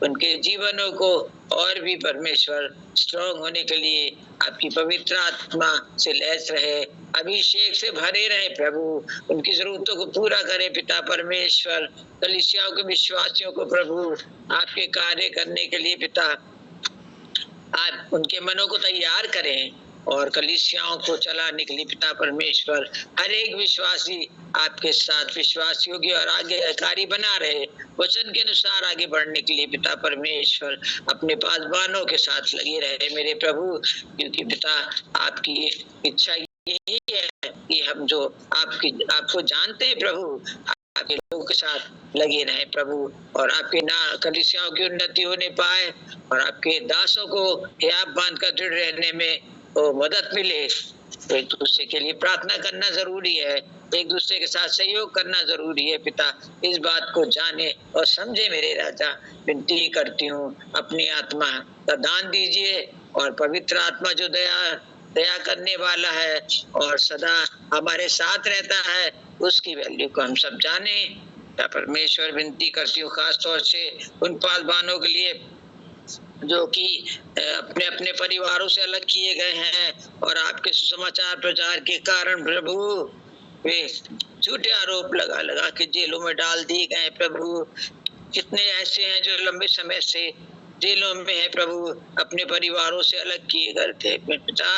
उनके जीवनों को और भी परमेश्वर स्ट्रॉन्ग होने के लिए आपकी पवित्र आत्मा से लैस रहे, अभिषेक से भरे रहे प्रभु, उनकी जरूरतों को पूरा करे पिता परमेश्वर। कलीसियाओं के विश्वासियों को प्रभु आपके कार्य करने के लिए पिता आप उनके मनों को तैयार करें, और कलीसियाओं को चलाने के लिए पिता परमेश्वर हर एक विश्वासी आपके साथ विश्वास योग्य और आज्ञाकारी बना रहे, वचन के अनुसार आगे बढ़ने के लिए पिता परमेश्वर अपने पासवानों के साथ लगे रहे मेरे प्रभु, क्योंकि पिता आपकी इच्छा यही है कि हम जो आपको जानते हैं प्रभु आपके लोगों के साथ लगे रहे प्रभु, और आपके ना कलीसियाओं की उन्नति होने पाए, और आपके दासों को आप बांध कर दृढ़ रहने में मदद मिले। एक दूसरे के लिए प्रार्थना करना जरूरी है, एक दूसरे के साथ सहयोग करना जरूरी है पिता, इस बात को जाने और समझे मेरे राजा। विनती करती हूँ अपनी आत्मा का दान दीजिए, और पवित्र आत्मा जो दया करने वाला है और सदा हमारे साथ रहता है, उसकी वैल्यू को हम सब जाने। परमेश्वर विनती करती हूँ खास तौर से उन पासवानों के लिए जो कि अपने अपने परिवारों से अलग किए गए हैं, और आपके सुसमाचार प्रचार के कारण प्रभु वे झूठे आरोप लगा के जेलों में डाल दिए गए प्रभु। कितने ऐसे हैं जो लंबे समय से जेलों में है प्रभु, अपने परिवारों से अलग किए गए थे पिता,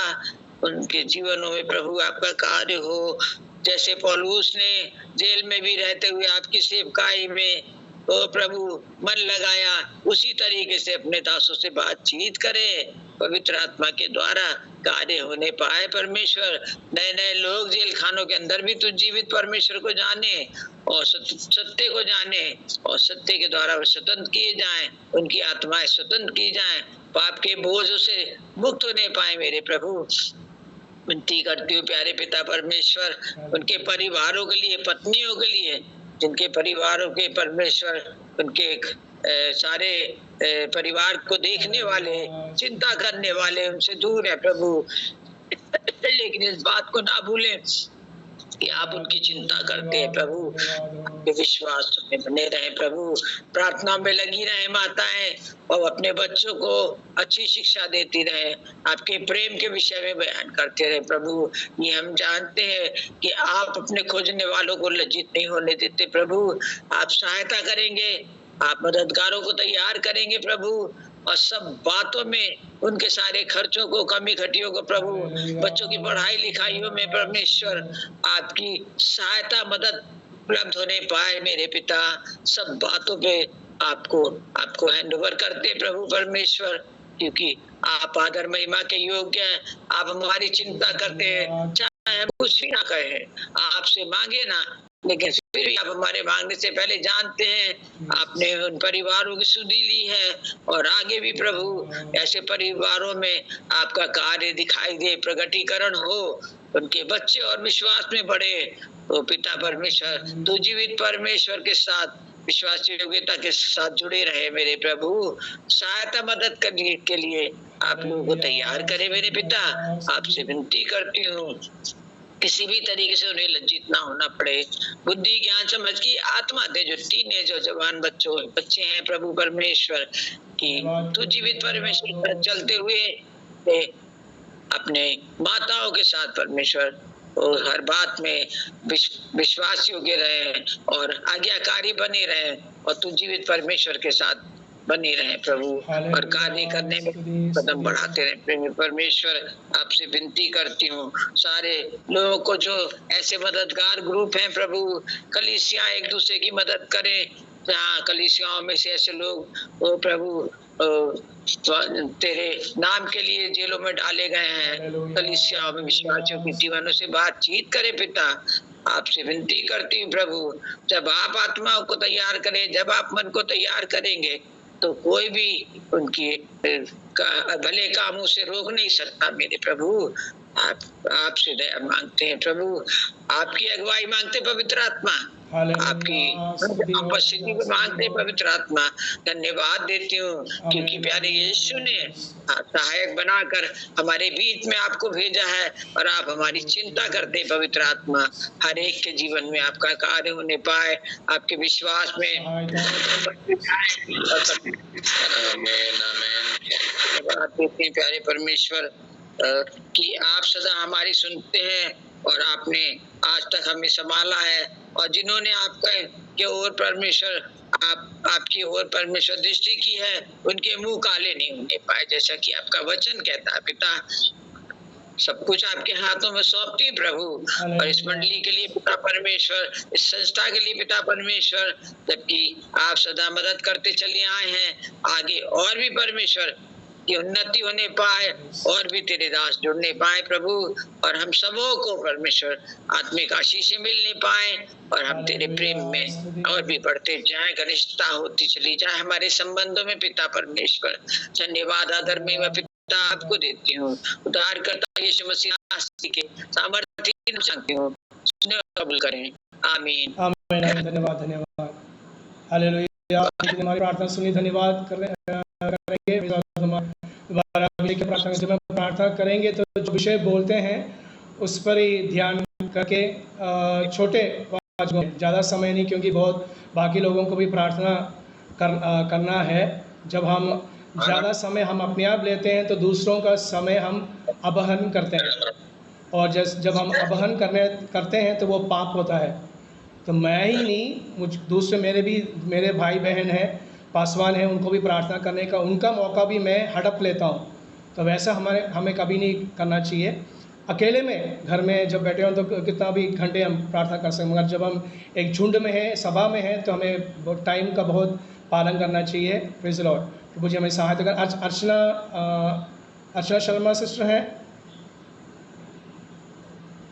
उनके जीवनों में प्रभु आपका कार्य हो। जैसे पौलुस ने जेल में भी रहते हुए आपकी सेवकाई में ओ प्रभु मन लगाया, उसी तरीके से अपने दासों से बातचीत करे, पवित्र आत्मा के द्वारा कार्य होने पाए परमेश्वर। नए नए लोग जेल खानों के अंदर भी तो जीवित परमेश्वर को जाने और सत्य को जाने, और सत्य के द्वारा वो स्वतंत्र किए जाएं, उनकी आत्माएं स्वतंत्र की जाएं, पाप के बोझों से मुक्त होने पाए मेरे प्रभु। विनती करती हूँ प्यारे पिता परमेश्वर उनके परिवारों के लिए, पत्नियों के लिए, जिनके परिवारों के परमेश्वर उनके सारे परिवार को देखने वाले, चिंता करने वाले उनसे दूर है प्रभु, लेकिन इस बात को ना भूलें कि आप उनकी चिंता करते हैं प्रभु, आपके विश्वास में बने रहे प्रभु, प्रार्थना में लगी रहे माताएं, और अपने बच्चों को अच्छी शिक्षा देती रहे, आपके प्रेम के विषय में बयान करते रहे प्रभु। ये हम जानते हैं कि आप अपने खोजने वालों को लज्जित नहीं होने देते प्रभु, आप सहायता करेंगे, आप मददगारों को तैयार करेंगे प्रभु, और सब बातों में उनके सारे खर्चों को, कमी घटियों को प्रभु, बच्चों की पढ़ाई लिखाइयों में परमेश्वर आपकी सहायता मदद उपलब्ध होने पाए मेरे पिता। सब बातों पे आपको हैंड ओवर करते प्रभु परमेश्वर, क्योंकि आप आदर महिमा के योग्य हैं। आप हमारी चिंता करते हैं, चाहे हम कुछ भी ना कहें, आपसे मांगे ना, लेकिन फिर भी आप हमारे मांगने से पहले जानते हैं। आपने उन परिवारों की सुधि ली है और आगे भी प्रभु ऐसे परिवारों में आपका कार्य दिखाई दे, प्रगटीकरण हो, उनके बच्चे और विश्वास में बढ़े। तो पिता परमेश्वर, तू जीवित परमेश्वर के साथ विश्वास योग्यता के साथ जुड़े रहे मेरे प्रभु। सहायता मदद करने के लिए आप लोगों को तैयार करें मेरे पिता। आपसे विनती करती हूँ, किसी भी तरीके से उन्हें लज्जित ना होना पड़े। बुद्धि ज्ञान समझ की आत्मा दे, जो टीनेज और जवान बच्चे हैं प्रभु परमेश्वर, कि तू जीवित परमेश्वर पर चलते हुए अपने माताओं के साथ परमेश्वर और हर बात में विश्वास योग्य रहे और आज्ञाकारी बने रहे, और तू जीवित परमेश्वर के साथ बने रहे प्रभु, और कार्य करने में कदम बढ़ाते रहे। प्रेमी परमेश्वर, आपसे विनती करती हूँ, सारे लोगों को जो ऐसे मददगार ग्रुप हैं प्रभु, कलीसिया एक दूसरे की मदद करें। जहाँ कलीसियाओं में से ऐसे लोग ओ प्रभु तेरे नाम के लिए जेलों में डाले गए हैं, कलीसियाओं में विश्वासियों की जीवनों से बातचीत करे पिता। आपसे विनती करती हूँ प्रभु, जब आप आत्माओं को तैयार करें, जब आप मन को तैयार करेंगे, तो कोई भी उनकी भले कामों से रोक नहीं सकता मेरे प्रभु। आपसे दया मांगते हैं प्रभु, आपकी अगुवाई मांगते पवित्र आत्मा, आपकी उपस्थिति को मांगते पवित्र आत्मा। धन्यवाद देती हूँ क्योंकि प्यारे यीशु ने सहायक बनाकर हमारे बीच में आपको भेजा है, और आप हमारी चिंता करते पवित्र आत्मा। हर एक के जीवन में आपका कार्य होने पाए, आपके विश्वास में प्यारे परमेश्वर कि आप सदा हमारी सुनते हैं, और आपने आज तक हमें संभाला है, और जिन्होंने आपके ओर परमेश्वर आपकी ओर परमेश्वर दृष्टि की है, उनके मुंह काले नहीं होने पाए, जैसा कि आपका वचन कहता है पिता। सब कुछ आपके हाथों में सौंपती है प्रभु, और इस मंडली के लिए पिता परमेश्वर, इस संस्था के लिए पिता परमेश्वर, जबकि आप सदा मदद करते चले आए हैं, आगे और भी परमेश्वर की उन्नति होने पाए, और भी तेरे दास जुड़ने पाए प्रभु, और हम सबों को परमेश्वर आत्मिक आशीष मिलने पाए, और हम तेरे प्रेम में और भी बढ़ते जाए, घनिष्ठता होती चली जाए हमारे संबंधों में पिता परमेश्वर। धन्यवाद आदर में मैं पिता आपको देती हूँ, उद्धारकर्ता यीशु मसीह के सामर्थ्य चाहती हूँ, कबूल करें, आमीन। आमीन। धन्यवाद धन्यवाद, हालेलुया। हमारी प्रार्थना सुनी, धन्यवाद करेंगे। प्रार्थना जब हम प्रार्थना करेंगे तो जो विषय बोलते हैं उस पर ही ध्यान करके छोटे ज़्यादा समय नहीं, क्योंकि बहुत बाकी लोगों को भी प्रार्थना करना है। जब हम ज़्यादा समय हम अपने आप लेते हैं तो दूसरों का समय हम अपहरण करते हैं, और जब हम अपहरण करते हैं तो वो पाप होता है। तो मैं ही नहीं, दूसरे मेरे भाई बहन हैं, पासवान हैं, उनको भी प्रार्थना करने का उनका मौका भी मैं हड़प लेता हूँ। तो वैसा हमें कभी नहीं करना चाहिए। अकेले में घर में जब बैठे हों तो कितना भी घंटे हम प्रार्थना कर सकते हैं, मगर जब हम एक झुंड में हैं, सभा में हैं, तो हमें टाइम का बहुत पालन करना चाहिए। Praise the Lord. तो मुझे हमें सहायता कर। अर्चना शर्मा सिस्टर हैं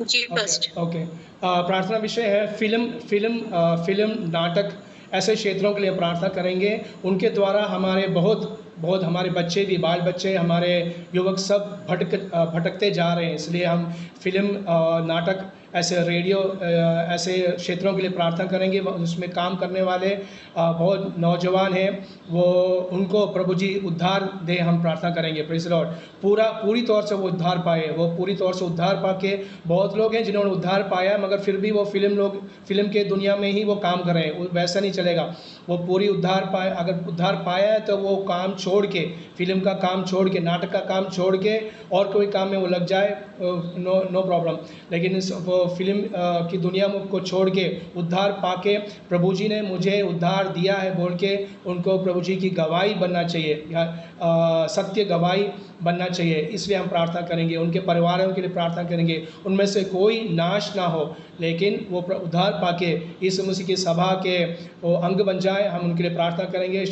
जी फर्स्ट। ओके। प्रार्थना विषय है फिल्म नाटक, ऐसे क्षेत्रों के लिए प्रार्थना करेंगे। उनके द्वारा हमारे बहुत हमारे बच्चे भी, बाल बच्चे, हमारे युवक सब भटकते जा रहे हैं। इसलिए हम फिल्म नाटक, ऐसे रेडियो, ऐसे क्षेत्रों के लिए प्रार्थना करेंगे। उसमें काम करने वाले बहुत नौजवान हैं, वो उनको प्रभु जी उद्धार दे, हम प्रार्थना करेंगे। Praise the Lord. पूरी तौर से वो उद्धार पाए, वो पूरी तौर से उद्धार पाके, बहुत लोग हैं जिन्होंने उद्धार पाया मगर फिर भी वो फिल्म के दुनिया में ही वो काम कर रहे हैं। वैसा नहीं चलेगा। वो पूरी उद्धार पाए, अगर उद्धार पाया है तो वो काम छोड़ के, फिल्म का काम छोड़ के, नाटक का काम छोड़ के और कोई काम में वो लग जाए, नो प्रॉब्लम। लेकिन वो फिल्म की दुनिया को छोड़ के उद्धार पाके, प्रभु जी ने मुझे उद्धार दिया है बोल के उनको प्रभु जी की गवाही बनना चाहिए, सत्य गवाही बनना चाहिए, इसलिए हम प्रार्थना करेंगे। उनके परिवारों के लिए प्रार्थना करेंगे, उनमें से कोई नाश ना हो, लेकिन वो उद्धार पाके यीशु मसीह की सभा के वो अंग बन जाए। हम उनके लिए प्रार्थना करेंगे,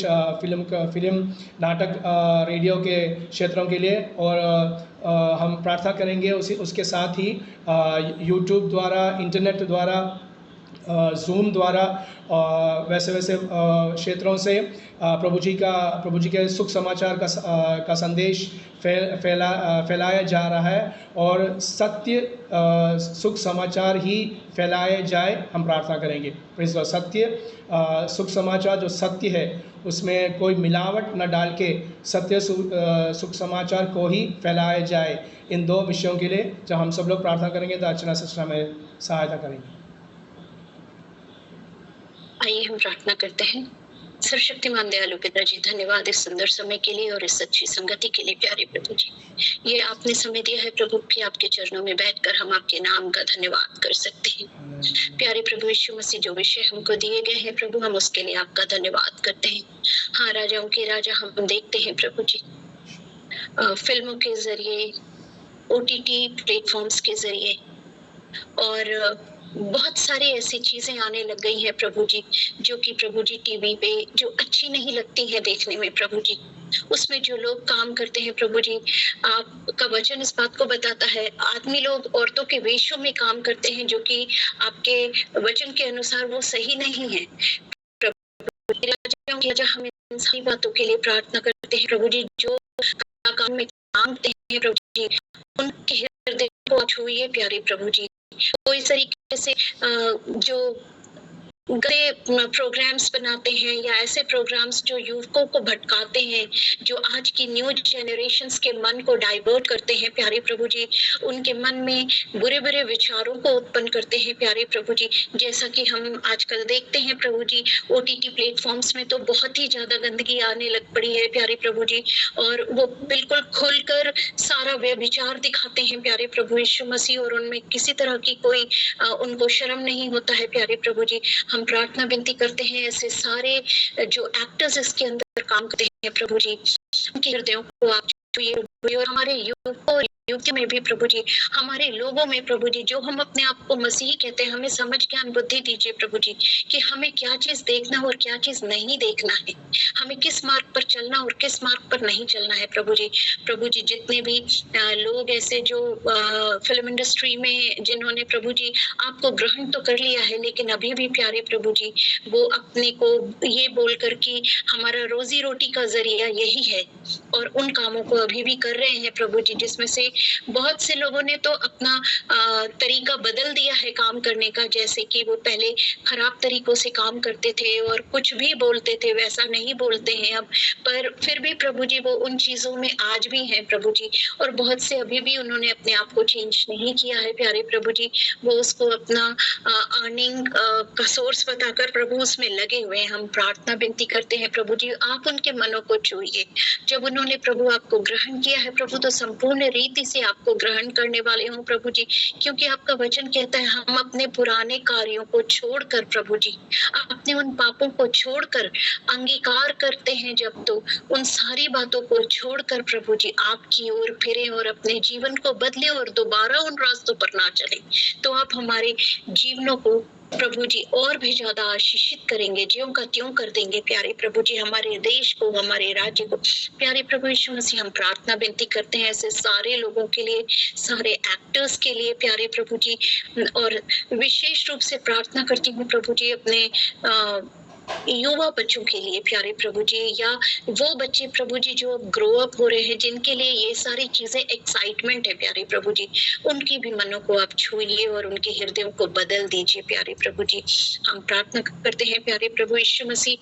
फिल्म नाटक रेडियो के क्षेत्रों के लिए, और हम प्रार्थना करेंगे उसके साथ ही यूट्यूब द्वारा, इंटरनेट द्वारा, ज़ूम द्वारा, वैसे क्षेत्रों से प्रभु जी के सुख समाचार का संदेश फैलाया जा रहा है, और सत्य सुख समाचार ही फैलाए जाए, हम प्रार्थना करेंगे। Praise Lord. सत्य सुख समाचार जो सत्य है, उसमें कोई मिलावट न डाल के सत्य सुख समाचार को ही फैलाया जाए। इन दो विषयों के लिए जब हम सब लोग प्रार्थना करेंगे तो अर्चना सिस्टर हमें सहायता करेंगे। आइए हम प्रार्थना करते हैं। सर्वशक्तिमान दयालु पिता जी, धन्यवाद इस सुंदर समय के लिए और इस अच्छी संगति के लिए। प्यारे प्रभु जी, ये आपने समय दिया है प्रभु कि आपके चरणों में बैठकर हम आपके नाम का धन्यवाद कर सकते हैं। प्यारे प्रभु यीशु मसीह, जो विषय हमको दिए गए हैं प्रभु, हम उसके लिए आपका धन्यवाद करते हैं। हाँ, राजाओं के राजा हम देखते हैं प्रभु जी, फिल्मों के जरिए, OTT प्लेटफॉर्म्स के जरिए, और बहुत सारी ऐसी चीजें आने लग गई हैं प्रभु जी, जो कि प्रभु जी टीवी पे जो अच्छी नहीं लगती है देखने में प्रभु जी। उसमें जो लोग काम करते हैं प्रभु जी, आपका वचन इस बात को बताता है, आदमी लोग औरतों के वेशों में काम करते हैं, जो कि आपके वचन के अनुसार वो सही नहीं है प्रभु। राजा हम इन सारी बातों के लिए प्रार्थना करते हैं प्रभु जी, जो काम में काम करते हैं प्रभु जी, उनके हृदय को छूइए प्यारे प्रभु जी। कोई तरीके से जो गए प्रोग्राम्स बनाते हैं, या ऐसे प्रोग्राम्स जो युवकों को भटकाते हैं, जो आज की न्यू जनरेशन्स के मन को डाइवर्ट करते हैं प्यारे प्रभु जी, उनके मन में बुरे बुरे विचारों को उत्पन्न करते हैं प्यारे प्रभु जी। जैसा कि हम आजकल देखते हैं प्रभु जी, OTT प्लेटफॉर्म्स में तो बहुत ही ज्यादा गंदगी आने लग पड़ी है प्यारे प्रभु जी, और वो बिल्कुल खुलकर सारा व्यभिचार दिखाते हैं प्यारे प्रभु यीशु मसीह, और उनमें किसी तरह की कोई उनको शर्म नहीं होता है प्यारे प्रभु जी। हम प्रार्थना विनती करते हैं, ऐसे सारे जो एक्टर्स इसके अंदर काम करते हैं प्रभु जी, उनके हृदयों को आप छूइए, और हमारे युवकों युवती में भी प्रभु जी, हमारे लोगों में प्रभु जी, जो हम अपने आप को मसीही कहते हैं, हमें समझ ज्ञान बुद्धि दीजिए प्रभु जी, कि हमें क्या चीज देखना और क्या चीज नहीं देखना है, हमें किस मार्ग पर चलना और किस मार्ग पर नहीं चलना है प्रभु जी। प्रभु जी, जितने भी लोग ऐसे जो फिल्म इंडस्ट्री में जिन्होंने प्रभु जी आपको ग्रहण तो कर लिया है, लेकिन अभी भी प्यारे प्रभु जी वो अपने को ये बोलकर कि हमारा रोजी रोटी का जरिया यही है, और उन कामों को अभी भी कर रहे हैं प्रभु जी, जिसमें से बहुत से लोगों ने तो अपना तरीका बदल दिया है काम करने का। जैसे कि वो पहले खराब तरीकों से काम करते थे और कुछ भी बोलते थे, वैसा नहीं बोलते हैं अब, पर फिर भी प्रभु जी वो उन चीजों में आज भी हैं प्रभु जी, और बहुत से अभी भी उन्होंने अपने आप को चेंज नहीं किया है प्यारे प्रभु जी। वो उसको अपना अर्निंग का सोर्स बताकर प्रभु उसमें लगे हुए हैं। हम प्रार्थना विनती करते हैं प्रभु जी, आप उनके मनों को छूइए। जब उन्होंने प्रभु आपको ग्रहण किया है प्रभु, तो संपूर्ण रीति से आपको ग्रहण करने वाले हों प्रभु जी, क्योंकि आपका वचन कहता है हम अपने पुराने कार्यों को छोड़कर प्रभु जी, अपने उन पापों को छोड़कर अंगीकार करते हैं जब, तो उन सारी बातों को छोड़कर प्रभु जी आपकी ओर फिरे और अपने जीवन को बदले और दोबारा उन रास्तों पर ना चले, तो आप हमारे जीवनों को प्रभु जी और भी ज्यादा आशीषित करेंगे, ज्यों का त्यों कर देंगे प्यारे प्रभु जी। हमारे देश को, हमारे राज्य को प्यारे प्रभु यीशु मसीह हम प्रार्थना विनती करते हैं ऐसे सारे लोगों के लिए, सारे एक्टर्स के लिए प्यारे प्रभु जी, और विशेष रूप से प्रार्थना करती हूँ प्रभु जी अपने युवा बच्चों के लिए प्यारे प्रभु जी, या वो बच्चे प्रभु जी जो ग्रो अप हो रहे हैं, जिनके लिए ये सारी चीजें एक्साइटमेंट है प्यारे प्रभु जी, उनकी भी मनों को आप छूइए और उनके हृदयों को बदल दीजिए प्यारे प्रभु जी। हम प्रार्थना करते हैं प्यारे प्रभु यीशु मसीह,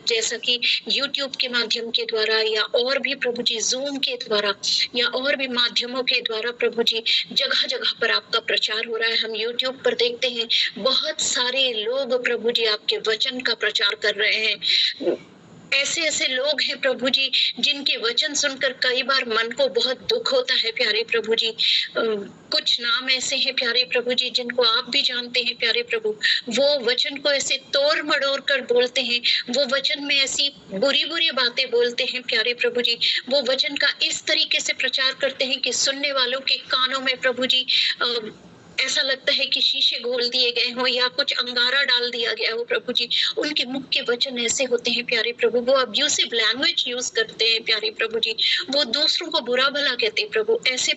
जैसा कि यूट्यूब के माध्यम के द्वारा या और भी प्रभु जी जूम के द्वारा या और भी माध्यमों के द्वारा प्रभु जी जगह जगह पर आपका प्रचार हो रहा है। हम यूट्यूब पर देखते हैं बहुत सारे लोग प्रभु जी आपके वचन का प्रचार कर रहे हैं, ऐसे ऐसे लोग हैं प्रभु जी जिनके वचन सुनकर कई बार मन को बहुत दुख होता है प्यारे प्रभु जी। कुछ नाम ऐसे हैं प्यारे प्रभु जी जिनको आप भी जानते हैं प्यारे प्रभु, वो वचन को ऐसे तोड़ मड़ोड़ कर बोलते हैं, वो वचन में ऐसी बुरी बुरी बातें बोलते हैं प्यारे प्रभु जी, वो वचन का इस तरीके से प्रचार करते हैं कि सुनने वालों के कानों में प्रभु जी ऐसा लगता है कि शीशे घोल दिए गए हो या कुछ अंगारा डाल दिया गया हो प्रभु जी। उनके मुख के वचन ऐसे होते हैं प्यारे प्रभु, वो अब्यूसिव लैंग्वेज यूज करते हैं प्यारे प्रभु जी, वो दूसरों को बुरा भला कहते हैं प्रभु। ऐसे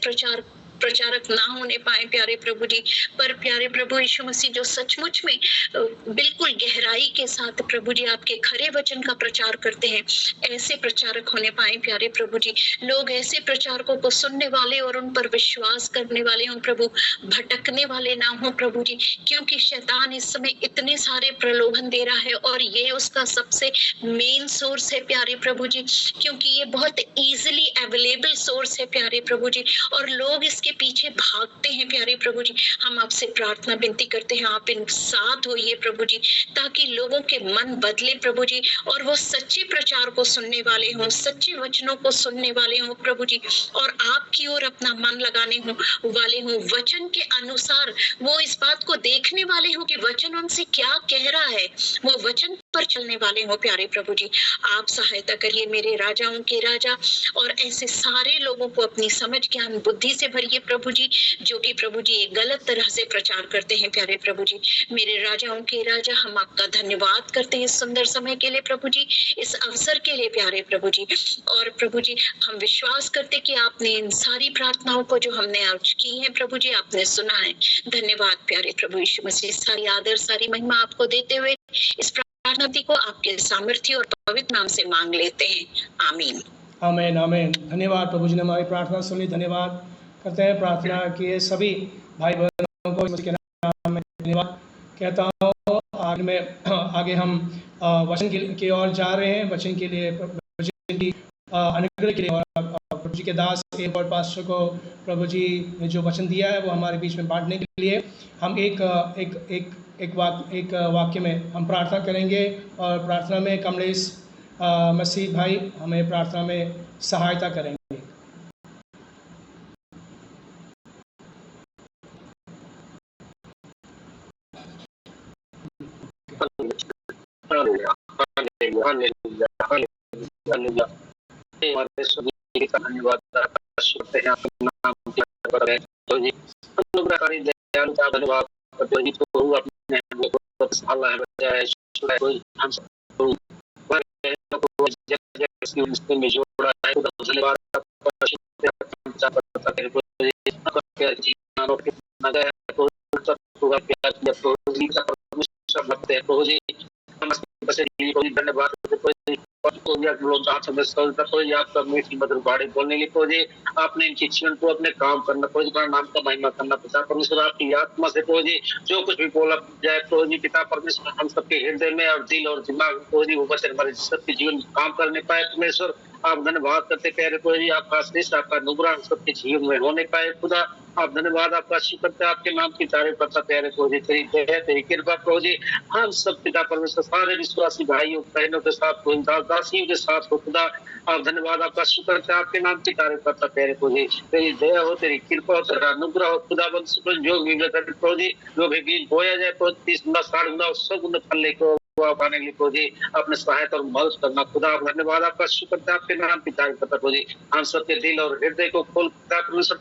प्रचारक ना होने पाए प्यारे प्रभु जी, पर प्यारे प्रभु यीशु मसीह जो सचमुच में बिल्कुल गहराई के साथ प्रभु जी आपके खरे वचन का प्रचार करते हैं, ऐसे प्रचारक होने पाए प्यारे प्रभु जी। लोग ऐसे प्रचारकों को सुनने वाले और उन पर विश्वास करने वाले हों प्रभु, भटकने वाले ना हो प्रभु जी, क्योंकि शैतान इस समय इतने सारे प्रलोभन दे रहा है और ये उसका सबसे मेन सोर्स है प्यारे प्रभु जी, क्योंकि ये बहुत इजीली अवेलेबल सोर्स है प्यारे प्रभु जी, और लोग इसके पीछे भागते हैं प्यारे प्रभु जी। हम आपसे प्रार्थना विनती करते हैं, आप इन साथ होइए प्रभु जी, ताकि लोगों के मन बदले प्रभु जी और वो सच्चे प्रचार को सुनने वाले हों, सच्चे वचनों को सुनने वाले हों प्रभु जी, और आपकी ओर अपना मन लगाने वाले हों, वचन के अनुसार वो इस बात को देखने वाले हों कि वचन उनसे क्या कह रहा है, वो वचन पर चलने वाले हों प्यारे प्रभु जी। आप सहायता करिए मेरे राजाओं के राजा, और ऐसे सारे लोगों को अपनी समझ ज्ञान बुद्धि से भरिए प्रभु जी, जो कि प्रभु जी एक गलत तरह से प्रचार करते हैं प्यारे प्रभु जी। मेरे राजाओं के राजा, हम आपका धन्यवाद करते हैं इस सुंदर समय के लिए प्रभु जी, इस अवसर के लिए प्यारे प्रभु जी। और प्रभु जी हम विश्वास करते कि आपने इन सारी प्रार्थनाओं को जो हमने आज की है प्रभु जी, आपने सुना है। धन्यवाद प्यारे प्रभु यीशु मसीह, सारी आदर सारी महिमा आपको देते हुए इस प्रार्थना को आपके सामर्थ्य और पवित्र नाम से मांग लेते हैं, आमीन। आमीन आमीन। धन्यवाद, प्रभु जी ने हमारी प्रार्थना सुनी। धन्यवाद करते हैं प्रार्थना किए सभी भाई बहनों को के नाम में धन्यवाद कहता हूँ। आगे हम वचन की ओर जा रहे हैं, वचन के लिए वचन की अनुग्रह के लिए, और प्रभु जी के दास और पास्टर को प्रभु जी ने जो वचन दिया है वो हमारे बीच में बांटने के लिए हम एक वाक्य में हम प्रार्थना करेंगे, और प्रार्थना में कमलेश मसीह भाई हमें प्रार्थना में सहायता करेंगे। धन्यवाद आपका मीठी मधुर बाणी बोलने के लिए आपने इनके जीवन को अपने काम करना, नाम का महिमा करना। पिता परमेश्वर आपकी आत्मा से जो कुछ भी बोला जाए पिता परमेश्वर हम सबके हृदय में और दिल और दिमाग में वो वचन हमारे सबके जीवन में काम करने पाए। परमेश्वर आप धन्यवाद करते प्यारे आपका आशीष, आपका अनुग्रह सबके जीवन में होने पाए। खुदा आप धन्यवाद, आपका शुक्र करते, आपके नाम की तारीफ करता प्यारे तेरी दया तेरी कृपा हम सब पिता परमेश्वर सारे विश्वासी भाइयों बहनों के साथ दासियों के साथ हो। खुदा आप धन्यवाद, आपका शुक्र करते, आपके नाम की तारीफ करता प्यारे तेरी दया हो, तेरी कृपा हो, तेरा अनुग्रह हो। खुदा जो भी जो भी बीज बोया जाए 30 गुना 60 गुना 100 गुना फल लेकर पाने के लिए अपने सहायता और मदद करना। खुदा धन्यवाद, आपका शुक्र करते, आपके नाम की तारीफ करता हम सबके दिल और हृदय को खोल ताकि उस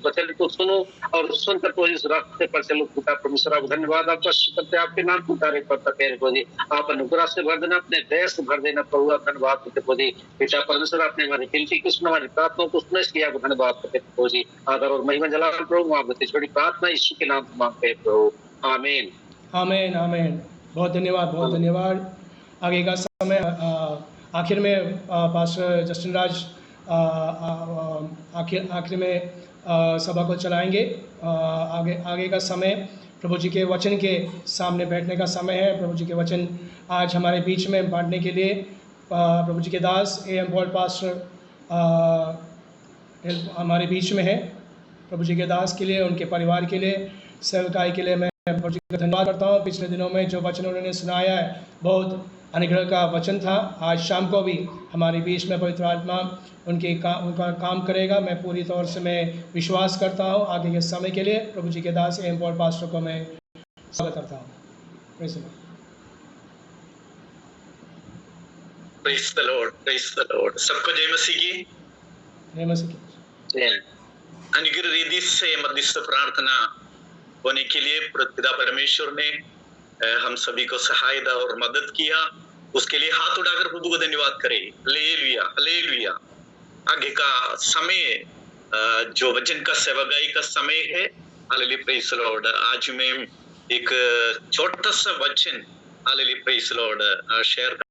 वचन को सुनो और सुनकर इस रास्ते पर चलो। पिता परमेश्वर आप धन्यवाद, आपका शुक्र करते, आपके नाम की तारीफ करता प्यारे आप अनुग्रह से भर देना, अपने दया से भर देना प्रभु। आप धन्यवाद करते पिता परमेश्वर, आपने हमारी विनती को सुना, हमारी प्रार्थनाओं को सुना, इसलिए आप धन्यवाद करते आदर और महिमा जला प्रभु। आपने छोटी प्रार्थना यीशु के नाम से मांगते हैं प्रभु, आमीन आमीन आमीन। बहुत धन्यवाद, बहुत धन्यवाद। आगे का समय आखिर में पास्टर जस्टिन राज आखिर में सभा को चलाएंगे। आगे का समय प्रभु जी के वचन के सामने बैठने का समय है। प्रभु जी के वचन आज हमारे बीच में बांटने के लिए प्रभु जी के दास AM पॉल पास्टर हमारे बीच में है। प्रभु जी के दास के लिए, उनके परिवार के लिए, सेवकाई के लिए मैं प्रभु जी का धन्यवाद करता हूँ। पिछले दिनों में जो वचन उन्होंने सुनाया है बहुत अनुग्रह का वचन था। आज शाम को भी हमारे बीच में पवित्र आत्मा उनका काम करेगा। मैं पूरी तौर से मैं विश्वास करता हूँ। आगे के समय के लिए प्रभु जी के दास एम पॉल पास्टर को मैं स्वागत करता हूँ। Praise the Lord. Praise the Lord, praise the Lord. सबको जय मसीह की। जय मसीह की। अनुग्रह रिद्धि से मध्यस्थ प्रार्थना होने के लिए पिता परमेश्वर ने हम सभी को सहायता और मदद किया। उसके लिए हाथ उठाकर प्रभु को धन्यवाद करें। Hallelujah, hallelujah. आगे का समय जो वचन का सेवकाई का समय है। Hallelujah, praise the Lord. आज मैं एक छोटा सा वचन hallelujah, praise the Lord share